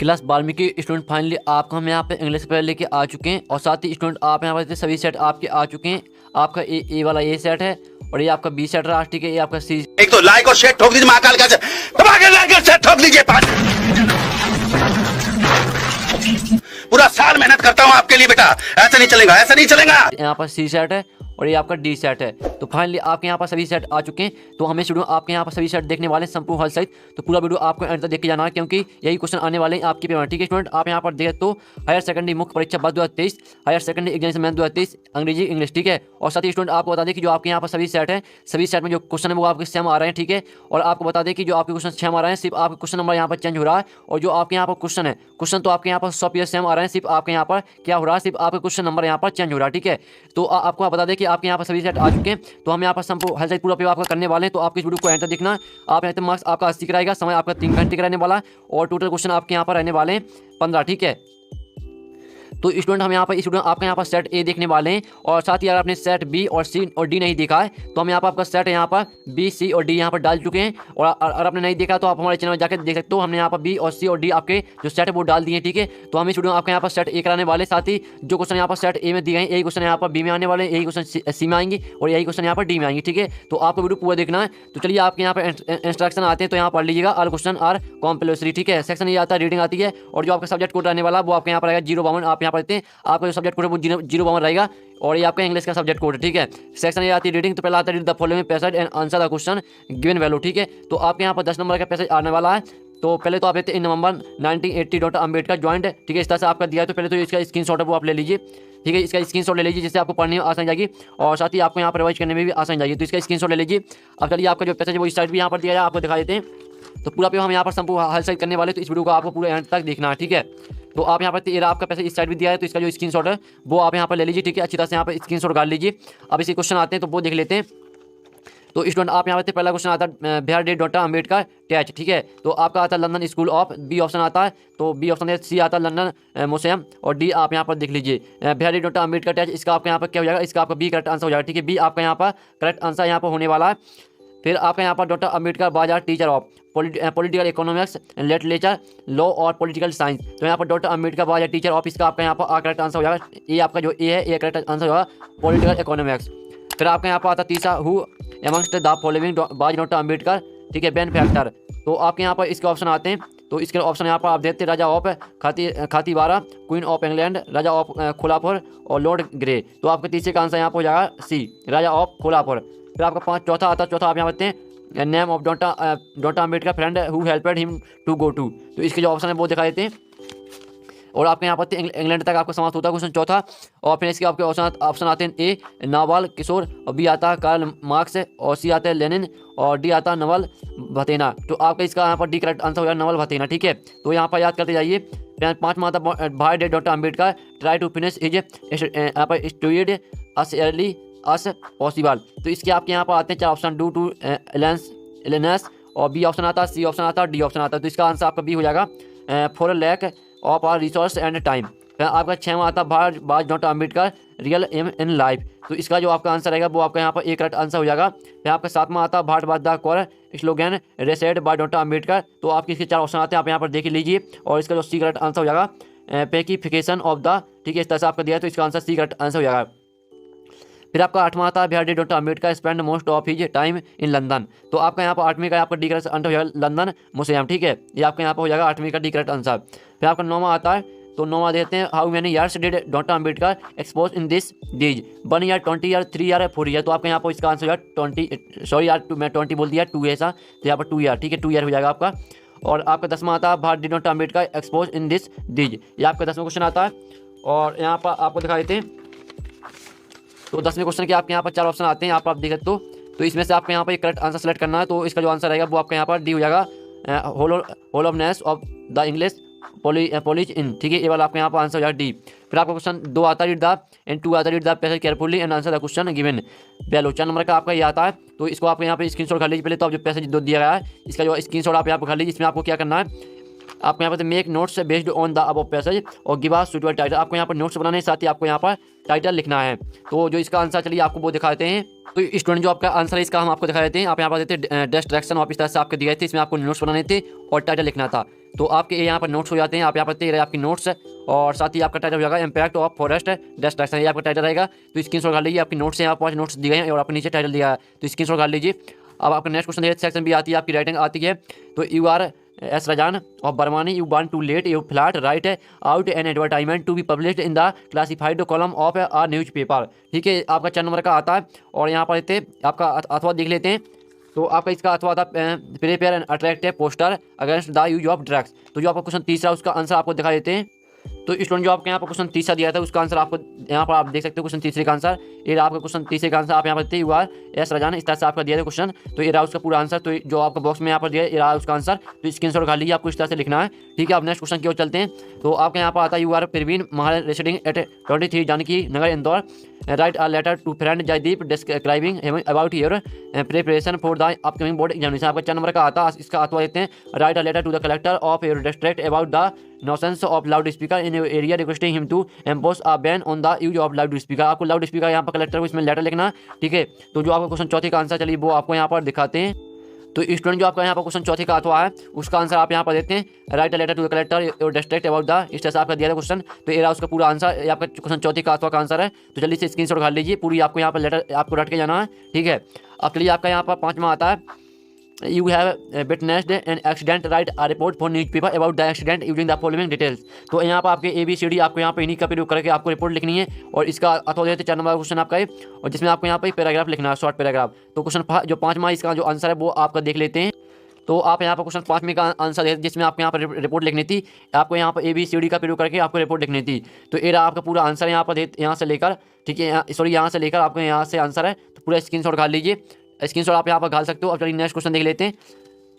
Class 12वीं के student finally आपको हम यहाँ पे इंग्लिश पेपर लेके आ चुके हैं और साथ ही स्टूडेंट आप यहाँ पर सभी सेट आपके आ चुके हैं। आपका ए वाला ए सेट है और ये आपका बी सेट रहा, ठीक है। ये आपका सी, एक तो लाइक और शेयर ठोक दीजिए, महाकाल का दबा के लाइक और शेयर ठोक दीजिए। पूरा साल मेहनत करता हूँ आपके लिए बेटा, ऐसा नहीं चलेगा, ऐसा नहीं चलेगा। यहाँ पर सी सेट है और ये आपका डी सेट है। तो फाइनली आपके यहाँ पर सभी सेट आ चुके हैं। तो हमें स्टूडेंट आपके यहाँ पर सभी सेट देखने वाले हैं संपूर्ण हल सहित। तो पूरा वीडियो आपको एंड तक देख के जाना है क्योंकि यही क्वेश्चन आने वाले हैं आपके पेपर में, ठीक है स्टूडेंट। आप यहाँ पर देखें तो हायर सेकेंडरी मुख्य परीक्षा 2023, हायर सेकेंडरी एग्जामिनेशन मैथ 2023 अंग्रेजी इंग्लिश, ठीक है। और साथ ही स्टूडेंट आपको बता दें कि जो आपके यहाँ पर सभी सेट है, सभी सेट में जो क्वेश्चन है वो आपके सेम आ रहे हैं, ठीक है। और आपको बता दें कि जो आपके क्वेश्चन सेम आ रहे हैं, सिर्फ आपका क्वेश्चन नंबर यहाँ पर चेंज हो रहा है। और जो आपके यहाँ पर क्वेश्चन है, क्वेश्चन तो आपके यहाँ पर 100% सेम आ रहे हैं, सिर्फ आपके यहाँ पर क्या हो रहा है, सिर्फ आपका क्वेश्चन नंबर यहाँ पर चेंज हो रहा है, ठीक है। तो आपको बता दें कि आपके यहाँ पर सभी सेट आ चुके हैं। तो हम यहाँ पर संपूर्ण हल सहित पूरा पेपर आपका करने वाले हैं। तो आपके इस वीडियो को एंड तक देखना। आप यहाँ तक मार्क्स आपका 80 का रहेगा, समय आपका 3 घंटे का रहने वाला है और टोटल क्वेश्चन आपके यहाँ पर रहने वाले हैं 15, ठीक है। तो स्टूडेंट हम यहाँ पर स्टूडेंट आपके यहाँ पर सेट ए देखने वाले हैं और साथ ही अगर आपने सेट बी और सी और डी नहीं देखा है तो हम यहाँ पर आपका सेट यहाँ पर बी सी और डी यहाँ पर डाल चुके हैं। और अगर आपने नहीं देखा तो आप हमारे चैनल में जाकर देख सकते हो। हमने यहाँ पर बी और सी और डी आपके जो सेट है वो डाल दिए, ठीक है। तो हम स्टूडेंट आपके यहाँ पर सेट ए कराने वाले, साथ ही जो क्वेश्चन यहाँ पर सेट ए में दिए हैं यही क्वेश्चन यहाँ पर बी में आने वाले, यही क्वेश्चन सी में आएंगे और यही क्वेश्चन यहाँ पर डी में आएंगे, ठीक है। तो आपको वीडियो पूरा देखना है। तो चलिए आपके यहाँ पर इंस्ट्रक्शन आते हैं तो यहाँ पढ़ लीजिएगा। ऑल क्वेश्चन आर कॉम्पल्सरी, ठीक है। सेक्शन ये आता है, रीडिंग आती है और जो आपका सब्जेक्ट कोड रहने वाला वो आपके यहाँ पर आएगा 052। आप यहाँ पढ़ते हैं, आपका सब्जेक्ट कोड है वो 052 रहेगा और ये आपका इंग्लिश का सब्जेक्ट कोड है, ठीक है। सेक्शन ये आती है रीडिंग, तो पहला आता है read the following passage and answer the question given value, ठीक है। तो आपके यहाँ पर 10 नंबर का पैसेज आने वाला है। तो पहले तो आप लेते हैं इन नवंबर 1980 डॉक्टर अम्बेडकर ज्वाइंट, ठीक है। इस तरह से आपका दिया है। तो पहले तो इसका स्क्रीनशॉट है वो आप ले लीजिए, ठीक है। इसका स्क्रीनशॉट ले लीजिए जिससे आपको पढ़ने में आसान जाएगी और साथ ही आपको यहाँ पर रिवाइज करने में भी आसान जाएगी। तो इसका स्क्रीनशॉट ले लीजिए। अब चलिए आपका जो पैसेज है वो इस साइड भी यहाँ पर दिया है, आपको दिखा देते हैं। तो पूरा पे हम यहाँ पर संपूर्ण हल सहित करने वाले, तो इस वीडियो को आपको पूरा एंड तक देखना है, ठीक है। तो आप यहाँ पर तेरा आपका पैसा इस साइड भी दिया है, तो इसका जो स्क्रीनशॉट है वो आप यहाँ पर ले लीजिए, ठीक है। अच्छी तरह से यहाँ पर स्क्रीनशॉट डाल लीजिए। अब इसी क्वेश्चन आते हैं तो वो देख लेते हैं। तो स्टूडेंट आप यहाँ पर पहला क्वेश्चन आता है बिहार डे डॉक्टर अम्बेडकर टैच, ठीक है। तो आपका आता है London school of, B option आता है, तो बी ऑप्शन है। सी आता है लंदन म्यूजियम और डी आप यहाँ पर देख लीजिए बिहार डे डॉक्टर अम्बेडकर टैच। इसका आपका यहाँ पर क्या हो जाएगा, इसका आपका बी करेक्ट आंसर हो जाएगा, ठीक है। बी आपका यहाँ पर करेक्ट आंसर यहाँ पर होने वाला है। फिर आपका यहाँ पर डॉक्टर अम्बेडकर बाजार teacher of political economics literature law और पॉलिटिकल साइंस। तो यहाँ पर डॉक्टर अम्बेडकर बाजार टीचर ऑफ, इसका आपका यहाँ पर करेक्ट आंसर हो जाएगा। ये आपका जो ए है ये करेक्ट आंसर होगा पॉलिटिकल इकोनॉमिक्स। फिर आपका यहाँ पर आता तीसरा who amongst the following bye doctor Ambedkar, ठीक है, बेनफैक्टर। तो आपके यहाँ पर इसके ऑप्शन आते हैं। तो इसके ऑप्शन यहाँ पर आप देखते हैं Raja of Khatiwara, queen of England, Raja of Kolhapur और लॉर्ड ग्रे। तो आपके तीसरे का आंसर यहाँ पर हो जाएगा सी, राजा ऑफ खोलापुर। फिर आपका चौथा आता है, चौथा आप यहाँ देखते हैं name of doctor Ambedkar friend who helped him to go to. तो इसके जो ऑप्शन है वो दिखा देते हैं। और आपके यहाँ पर इंग्लैंड तक आपका समाप्त होता है क्वेश्चन चौथा। और फिर इसके आपके ऑप्शन आते हैं ए नावाल किशोर और बी आता है कार्ल मार्क्स और सी आता है लेनिन और डी आता है नवल भतेना। तो आपका इसका यहाँ पर डी करेक्ट आंसर हो जाएगा नवल भतेना, ठीक है। तो यहाँ पर याद करते जाइए। पाँचवा आता why did doctor Ambedkar try to finish is यहाँ पर student as early as possible. तो इसके आपके यहाँ पर आते हैं 4 ऑप्शन डू टू एलेनेस और बी ऑप्शन आता है, सी ऑप्शन आता है, डी ऑप्शन आता है। तो इसका आंसर आपका बी हो जाएगा for lack of our resource and time. फिर आपका 6वां आता है was doctor Ambedkar real aim in life. तो इसका जो आपका आंसर रहेगा वो आपका यहाँ पर एक करेक्ट आंसर हो जाएगा। फिर आपका 7वां आता है भाट बाज द कॉर slogan raised by doctor Ambedkar. तो आपके इसके 4 ऑप्शन आते हैं, आप यहाँ पर देख लीजिए। और इसका जो सी करेक्ट आंसर हो जाएगा पैकिफिकेशन ऑफ द, ठीक है। इस तरह से आपका दिया है तो इसका आंसर सी करेक्ट आंसर हो जाएगा। फिर आपका 8वां आता है बिहार did doctor Ambedkar spend most of his time in London. तो आपका यहाँ पर 8वीं का आपका डी करेक्ट आंसर हो जाएगा लंदन म्यूजियम, ठीक है। ये आपका यहाँ पर हो जाएगा 8वीं का डी करेक्ट आंसर। फिर आपका 9वां आता है, तो 9वां देते हैं how many years did doctor Ambedkar expose in this these 1 year 20 year 3 year 4 year. तो आपका यहाँ पर इसका आंसर हो जाएगा 20, सॉरी यार मैं 20 बोल दिया, 2 ऐसा, तो यहाँ पर 2 ईयर, ठीक है, 2 ईयर हो जाएगा आपका। और आपका 10वां आता है भारत did doctor Ambedkar expose in this डीज। ये आपका 10वां क्वेश्चन आता है। और यहाँ पर आपको दिखा देते हैं। तो 10वें क्वेश्चन के आपके यहाँ पर 4 ऑप्शन आते हैं, यहाँ पर आप देख सकते हो। तो इसमें से आपको यहाँ पर एक करेक्ट आंसर सेलेक्ट करना है। तो इसका जो आंसर रहेगा वो आपका यहाँ पर डी हो जाएगा hollowness of the English polish इन, ठीक है। ये वाला आपका यहाँ पर आंसर हो जाएगा डी। फिर आपका क्वेश्चन 2 आता है रीड द एंड 2 आता है read the passage carefully and answer the question given value. 4 number का आपका ये आता है। तो इसको आप यहाँ पे स्क्रीनशॉट कर लीजिए। पहले तो आप जो पैसेज दो दिया गया है इसका जो स्क्रीनशॉट आप यहाँ पर कर लीजिए। इसमें आपको क्या करना है, आपको यहाँ पर make notes based on the above passage और गिव अ सूटेबल टाइटल। आपको यहाँ पर नोट्स बनाने के साथ ही आपको यहाँ पर टाइटल लिखना है। तो जो इसका आंसर चलिए आपको वो दिखाते हैं। तो स्टूडेंट जो आपका आंसर है इसका हम आपको दिखा देते हैं। आप यहाँ पर देते हैं डेस्ट डायरेक्शन और इस तरह से आपके दिए थे। इसमें आपको नोट्स बनाने थे और टाइटल लिखना था। तो आपके यहाँ पर नोट्स हो जाते हैं। आप यहाँ पर देखिए आपकी नोट्स है और साथ ही आपका टाइटल हो जाएगा इम्पैक्ट ऑफ फॉरेस्ट डिस्ट्रक्शन, ये आपका टाइटल रहेगा। तो स्क्रीनशॉट कर लीजिए। आपकी नोट्स हैं, यहाँ 5 नोट्स दिए गए हैं और आपके नीचे टाइटल दिया है, तो स्क्रीनशॉट कर लीजिए। अब आपका नेक्स्ट क्वेश्चन सेक्शन भी आती है, आपकी राइटिंग आती है। तो you are as Rajan of बर्मानी, you want to let you flat write out an advertisement to be published in the classified column of a newspaper. ठीक है, आपका 4 नंबर का आता है और यहाँ पर लेते आपका अथवा देख लेते हैं। तो आपका इसका अथवा आता है prepare and attractive poster against the use of drugs. तो जो आपका क्वेश्चन तीसरा उसका आंसर आपको दिखा देते हैं। तो स्टूडेंट जो आपके यहाँ पर क्वेश्चन तीसरा दिया था उसका आंसर आपको यहाँ पर आप देख सकते हो। क्वेश्चन तीसरे का आंसर ये रहा, आपका क्वेश्चन तीसरे का आंसर आप यहाँ पर देखते हुआ एस रजान इस तरह से आपका दिया था क्वेश्चन। तो ये रहा उसका पूरा आंसर। तो जो आपका बॉक्स में यहाँ पर दिया ये रहा उसका आंसर। तो स्क्रीनशॉट खा लीजिए, आपको इस तरह से लिखना है। ठीक है, आप नेक्स्ट क्वेश्चन की ओर चलते हैं। तो आपके यहाँ पर आता है you are Parveen Mahal residing at 23 Janki Nagar Indore, write a letter to friend Jaydeep describing about your preparation for the upcoming board examination. आपका 4 नंबर का आता है, इसका अथवा देते हैं write a letter to the collector of your district about the nuisance of loudspeaker in your area requesting him to impose a ban on the use of loudspeaker. आपको loudspeaker यहाँ पर collector को इसमें letter लिखना है। ठीक है, तो जो आपका क्वेश्चन चौथे का आंसर चलिए वो आपको यहाँ पर दिखाते हैं। तो स्टूडेंट जो आपका यहाँ पर क्वेश्चन चौथे का अथवा है उसका आंसर आप यहाँ पर देते हैं write a letter to the collector और डिस्ट्रिक्ट अबाउट द, इस तरह से आपका दिया था क्वेश्चन। तो ये रहा उसका पूरा आंसर, ये आपका क्वेश्चन चौथे का अथवा का आंसर है। तो जल्दी से स्क्रीनशॉट खा लीजिए, पूरी आपको यहाँ पर लेटर आपको रट के जाना है। ठीक है, अब चलिए आपका यहाँ पर 5वां आता है you have witnessed an accident right a report for news paper about the accident using the following details. तो यहाँ पर आपके ABCD आपको यहाँ पर इन्हीं का प्रयोग करके आपको रिपोर्ट लिखनी है और इसका अथवा देते 4 नंबर क्वेश्चन आपका है और जिसमें आपको यहाँ पर पैराग्राफ लिखना है, शॉर्ट पैराग्राफ। तो क्वेश्चन जो 5वां इसका जो आंसर है वो आपका देख लेते हैं। तो आप यहाँ पर क्वेश्चन 5वें का आंसर है जिसमें आपको यहाँ पर रिपोर्ट लिखनी थी, आपको यहाँ पर ABCD का प्रयोग करके आपको रिपोर्ट लिखनी थी। तो ये रहा आपका पूरा आंसर यहाँ पर यहाँ से लेकर, ठीक है सॉरी यहाँ से लेकर आपको यहाँ से आंसर है। तो पूरा स्क्रीनशॉट खा लीजिए, स्क्रीनशॉट आप यहाँ पर घाल सकते हो। अब चलिए नेक्स्ट क्वेश्चन देख लेते हैं।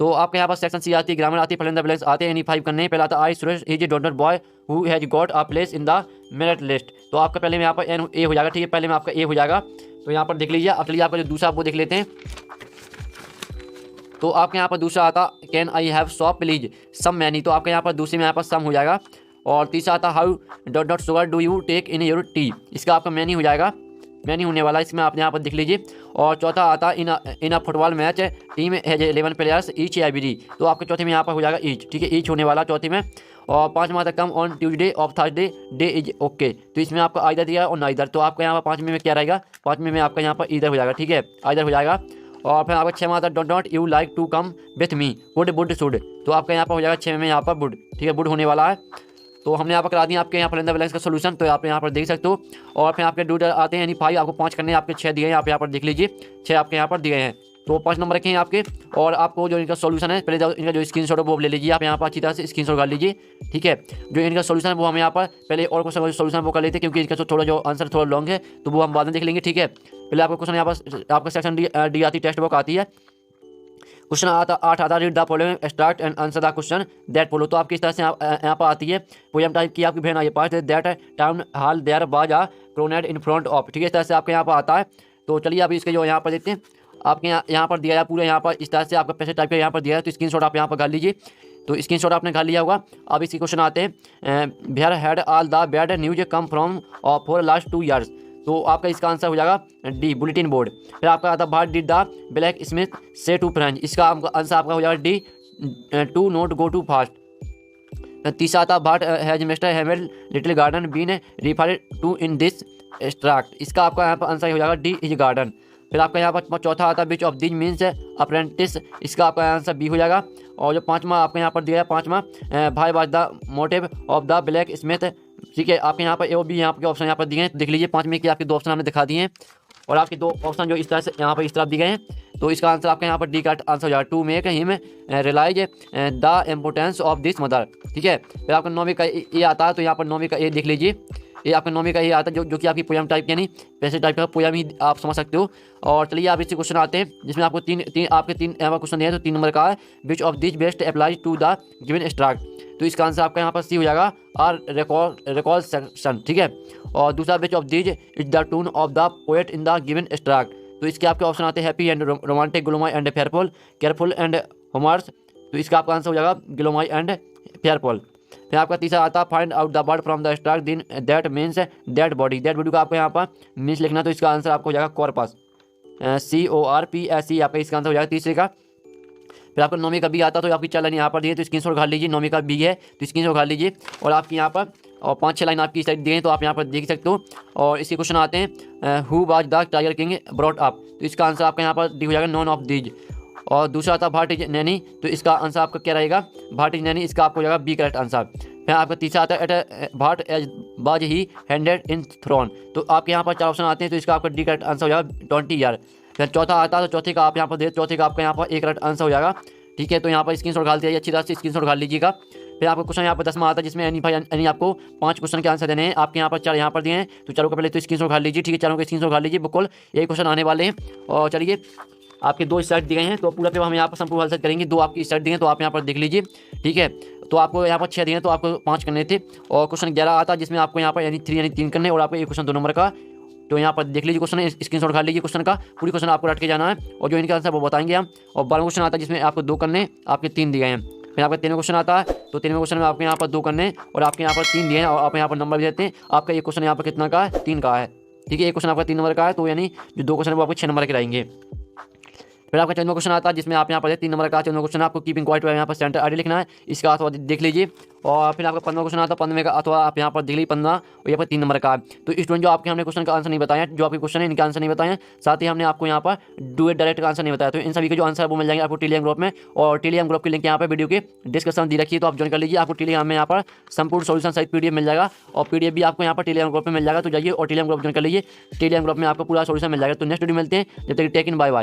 तो आपके यहाँ पर सेक्शन सी आती है, ग्रामर आती है, फिल इन द ब्लैंक्स आते हैं। एनी 5 करने पहला आता I Suresh is a daughter boy who has got a place in the merit list. तो आपका पहले में यहाँ पर A हो जाएगा। ठीक है, पहले में आपका A हो जाएगा। तो यहाँ पर देख लीजिए। अब चलिए आपका जो दूसरा वो देख लेते हैं। तो आपके यहाँ पर दूसरा आता can I have shop please some many. तो आपके यहाँ पर दूसरे में यहाँ पर सम हो जाएगा। और तीसरा आता how dot sugar do you take in your tea, इसका आपका मैनी हो जाएगा, मैनी होने वाला इसमें आप यहाँ पर देख लीजिए। और चौथा आता in a football match team has 11 players each every. तो आपके चौथे में यहाँ पर हो जाएगा ईच। ठीक है, ईच होने वाला चौथे में। और 5वां आता come on Tuesday of Thursday day is okay. तो इसमें आपका आइदर दिया और ना इधर। तो आपका यहाँ पर 5वें में क्या रहेगा, 5वें में आपका यहाँ पर इधर हो जाएगा। ठीक है, आइदर हो जाएगा। और फिर आपका 6वां आता don't not you like to come with me would should. तो आपका यहाँ पर हो जाएगा 6वें में यहाँ पर वुड। ठीक है, वुड होने वाला है। तो हमने यहाँ पर करा दिया आपके यहाँ पर फिल इन द ब्लैंक्स का सोल्यूशन। तो आप यहाँ पर देख सकते हो। और फिर आपके डू आते हैं यानी 5 आपको 5 करने हैं, आपके 6 दिए हैं, आप यहाँ पर देख लीजिए 6 आपके यहाँ पर दिए हैं। तो 5 नंबर रखे हैं आपके। और आपको जो इनका सोल्यूशन है पहले इनका जो स्क्रीनशॉट है वो ले लीजिए, आप यहाँ पर अच्छी तरह से स्क्रीनशॉट कर लीजिए। ठीक है, जो इनका सोल्यूशन है वो हम यहाँ पर पहले और क्वेश्चन का सोल्यूशन वो कर लेते हैं क्योंकि इसका थोड़ा जो आंसर थोड़ा लॉन्ग है तो वो हम बाद में देख लेंगे। ठीक है, पहले आपका क्वेश्चन यहाँ पर आपका सेक्शन डी आती है, टेक्स्ट बुक आती है। क्वेश्चन 8 आता read the following start and answer the question that follow. तो आपकी इस तरह से यहाँ पर आती है पोएम टाइप की आपकी बहन आई है पास that town hall there was a crowned in front of. ठीक है, इस तरह से आपके यहाँ पर आता है। तो चलिए अभी इसके जो यहाँ पर देखते हैं आपके यहाँ पर दिया है पूरा यहाँ पर इस तरह से आपका पैसे टाइप का यहाँ पर दिया है। तो स्क्रीनशॉट आप यहाँ पर कर लीजिए। तो स्क्रीनशॉट आपने कर लिया होगा। अब इसके क्वेश्चन आते हैं where had all the bad news come from for last 2 years. तो आपका इसका आंसर हो जाएगा डी बुलेटिन बोर्ड। फिर आपका आता what did the blacksmith say to French, इसका आंसर आपका हो जाएगा D to not go too fast. तीसरा आता what has mister Hamil little garden been referred to in this extract, इसका आपका यहाँ पर आंसर हो जाएगा डी इज गार्डन। फिर आपका यहाँ पर चौथा आता विच ऑफ दिस मीन्स अप्रेंटिस, इसका आपका आंसर बी हो जाएगा। और जो 5वां आपके यहाँ पर दिया है 5वां भाई was the motive of the black Smith. ठीक है, आपके यहाँ पर ए और बी यहाँ के ऑप्शन यहाँ पर दिए हैं। तो देख लीजिए 5वें के आपके 2 ऑप्शन हमने दिखा दिए हैं और आपके 2 ऑप्शन जो इस तरह से यहाँ पर इस तरफ दिए गए हैं। तो इसका आंसर आपका यहाँ पर डी का आंसर हो जाएगा to make him realise the importance of this mother. ठीक है, फिर आपका 9वें का ए आता है। तो यहाँ पर 9वें का ए देख लीजिए, ये आपका 9वें का ये आता है जो कि आपकी पोएम टाइप यानी पैसे टाइप का पोएम ही आप समझ सकते हो। और चलिए आप इससे क्वेश्चन आते हैं जिसमें आपको तीन यहाँ पर क्वेश्चन दिया है। तो 3 नंबर का है which of this best applies to the given extract. तो इसका आंसर आपका यहाँ पर सी हो जाएगा आर रिकॉल सेक्शन। ठीक है, और दूसरा which of this is the tune of the poet in the given extract. तो इसके आपके ऑप्शन आते हैं happy and romantic, gloomy and fearful, careful and humorous. तो इसका आपका आंसर हो जाएगा ग्लोमाई एंड फेयरफुल। फिर आपका तीसरा आता है find out the word from the extract दिन that means that body. That body का आपको यहाँ पर मीन्स लिखना। तो इसका आंसर आपको हो जाएगा कॉर्पस, CORPS आपका इसका आंसर हो जाएगा तीसरे का। फिर आपका 9वीं का बी आता है, तो आपकी 4 लाइन यहाँ पर दी है, तो स्क्रीनशॉट खा लीजिए। 9वीं का बी है तो स्क्रीनशॉट खा लीजिए। और आपकी यहाँ पर और 5-6 लाइन आपकी साइड दिए हैं, तो आप यहाँ पर देख सकते हो। और इसके क्वेश्चन आते हैं, who was the tiger king brought up, तो इसका आंसर आपका यहाँ पर दी हो जाएगा नॉन ऑफ दीज। और दूसरा आता भाट इज नैनी, तो इसका आंसर आपका क्या रहेगा, भाट इज नैनी, इसका आपको हो जाएगा बी करेक्ट आंसर। फिर आपका तीसरा आता है एट भाट एज बाज ही हैंडेड इन थ्रोन, तो आपके यहाँ पर 4 ऑप्शन आते हैं, तो इसका आपका डी करेक्ट आंसर हो जाएगा 20 ईयर। फिर चौथा आता है, तो चौथे का आप यहाँ पर दे, चौथे का आपका यहाँ पर एक करेक्ट आंसर हो जाएगा। ठीक है, तो यहाँ पर स्क्रीनशॉट डाल दिया, अच्छी तरह से स्क्रीनशॉट डाल लीजिएगा। फिर आपको क्वेश्चन यहाँ पर 10वां आता है, जिसमें यानी भाई यानी आपको 5 क्वेश्चन के आंसर देने हैं। आपके यहाँ पर 4 यहाँ पर दिए हैं, तो चारों का पहले तो स्क्रीनशॉट डाल लीजिए। ठीक है, चारों के स्क्रीनशॉट डाल लीजिए, बिल्कुल यही क्वेश्चन आने वाले हैं। और चलिए आपके 2 सेट दिए हैं, तो पूरा पे हम यहाँ पर संपूर्ण हल सेट करेंगे। 2 आपकी सेट दिए हैं, तो आप यहाँ पर देख लीजिए। ठीक है, तो आपको यहाँ पर 6 दिए हैं, तो आपको 5 करने थे। और क्वेश्चन 11 आता है, जिसमें आपको यहाँ पर यानी 3 करने, और आपको एक क्वेश्चन 2 नंबर का, तो यहाँ पर देख लीजिए क्वेश्चन, स्क्रीनशॉट खा लीजिए क्वेश्चन का, पूरी क्वेश्चन आपको रट के जाना है, और जो इनका आंसर वो बताएंगे हम। और 12वां क्वेश्चन आता है, जिसमें आपको 2 करने, आपके 3 दिए हैं। फिर आपका 13वां क्वेश्चन आता है, तो 13वें क्वेश्चन में आपके यहाँ पर 2 करने, और आपके यहाँ पर 3 दिए हैं, और आप यहाँ पर नंबर भी देते हैं। आपका एक क्वेश्चन यहाँ पर कितना का है, 3 का है। ठीक है, एक क्वेश्चन आपका 3 नंबर का है, तो यानी जो 2 क्वेश्चन है वो आपको 6 नंबर के रहेंगे। फिर आपका 14वां क्वेश्चन आता है, जिसमें आप यहाँ पर 3 नंबर का 14वां क्वेश्चन आपको कीपिंग क्वाइट यहाँ पर सेंटर आईडी लिखना है, इसका अथवा देख लीजिए। और फिर आपका 15वां क्वेश्चन आता है, 15वें का अथवा आप यहाँ पर देख लीजिए 15, और यहाँ पर 3 नंबर का है। तो स्टूडेंट जो आपके हमने क्वेश्चन का आंसर नहीं बताया, जो आपके क्वेश्चन है इनका आंसर नहीं बताया, साथ ही हमने आपको यहाँ पर डुएट डायरेक्ट का आंसर नहीं बताया। तो इन सभी के जो आंसर है वो मिल जाएंगे आपको टेलीग्राम ग्रुप में, और टेलीग्राम ग्रुप की लिंक यहाँ पर वीडियो के डिस्क्रिप्शन दी रखी है, तो आप ज्वाइन कर लीजिए। आपको टेलीग्राम में यहाँ पर संपूर्ण सोल्यूशन सहित पीडीएफ मिल जाएगा, और पीडीएफ भी आपको यहाँ पर टेलीग्राम ग्रुप में मिल जाएगा। तो जाइए और टेलीग्राम ग्रुप ज्वाइन कर लीजिए, टेलीग्राम ग्रुप में आपको पूरा सोल्यूशन मिल जाएगा। तो नेक्स्ट वीडियो मिलते हैं, जब तक टेक इन, बाय बाय।